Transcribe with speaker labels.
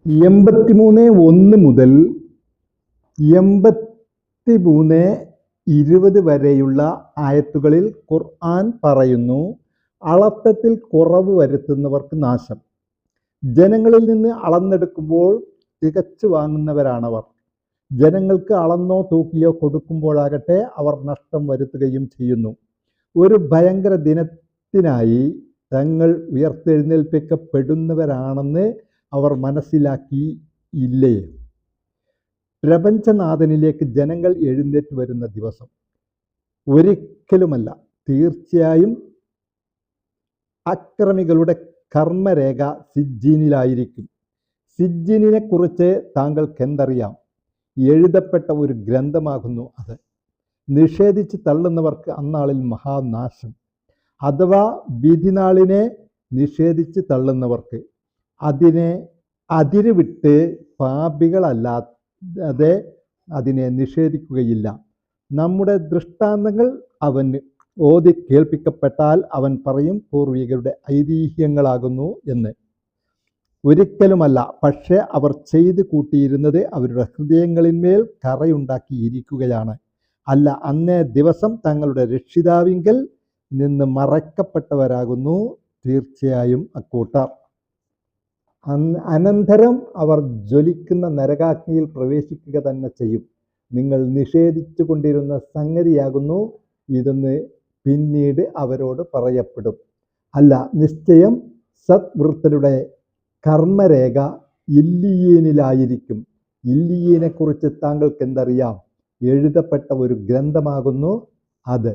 Speaker 1: 83:1 മുതൽ 83:20 വരെയുള്ള ആയത്തുകളിൽ ഖുർആൻ പറയുന്നു, അളത്തത്തിൽ കുറവ് വരുത്തുന്നവർക്ക് നാശം. ജനങ്ങളിൽ നിന്ന് അളന്നെടുക്കുമ്പോൾ തികച്ചു വാങ്ങുന്നവരാണവർ. ജനങ്ങൾക്ക് അളന്നോ തൂക്കിയോ കൊടുക്കുമ്പോഴാകട്ടെ അവർ നഷ്ടം വരുത്തുകയും ചെയ്യുന്നു. ഒരു ഭയങ്കര ദിനത്തിനായി തങ്ങൾ ഉയർത്തെഴുന്നേൽപ്പിക്കപ്പെടുന്നവരാണെന്ന് അവർ മനസ്സിലാക്കിയില്ലേ? പ്രപഞ്ചനാഥനിലേക്ക് ജനങ്ങൾ എഴുന്നേറ്റ് വരുന്ന ദിവസം ഒരിക്കലുമല്ല, തീർച്ചയായും അക്രമികളുടെ കർമ്മരേഖ സിജ്ജീനിലായിരിക്കും. സിജ്ജീനിനെ കുറിച്ച് താങ്കൾക്ക് എന്തറിയാം? എഴുതപ്പെട്ട ഒരു ഗ്രന്ഥമാകുന്നു അത്. നിഷേധിച്ച് തള്ളുന്നവർക്ക് അന്നാളിൽ മഹാനാശം. അഥവാ വിധിനാളിനെ നിഷേധിച്ച് തള്ളുന്നവർക്ക്, അതിനെ അതിരുവിട്ട് പാപികളല്ലാതെ അതിനെ നിഷേധിക്കുകയില്ല. നമ്മുടെ ദൃഷ്ടാന്തങ്ങൾ അവന് ഓതി കേൾപ്പിക്കപ്പെട്ടാൽ അവൻ പറയും, പൂർവികരുടെ ഐതിഹ്യങ്ങളാകുന്നു എന്ന്. ഒരിക്കലുമല്ല, പക്ഷേ അവർ ചെയ്തു കൂട്ടിയിരുന്നത് അവരുടെ ഹൃദയങ്ങളിന്മേൽ കറയുണ്ടാക്കിയിരിക്കുകയാണ്. അല്ല, അന്നേ ദിവസം തങ്ങളുടെ രക്ഷിതാവിങ്കൽ നിന്ന് മറക്കപ്പെട്ടവരാകുന്നു തീർച്ചയായും അക്കൂട്ടർ. അനന്തരം അവർ ജ്വലിക്കുന്ന നരകാഗ്നിയിൽ പ്രവേശിക്കുക തന്നെ ചെയ്യും. നിങ്ങൾ നിഷേധിച്ചു കൊണ്ടിരുന്ന സംഗതിയാകുന്നു ഇതെന്ന് പിന്നീട് അവരോട് പറയപ്പെടും. അല്ല, നിശ്ചയം സദ്വൃത്തരുടെ കർമ്മരേഖ ഇല്ലിയീനിലായിരിക്കും. ഇല്ലിയീനെ കുറിച്ച് താങ്കൾക്ക് എന്തറിയാം? എഴുതപ്പെട്ട ഒരു ഗ്രന്ഥമാകുന്നു അത്.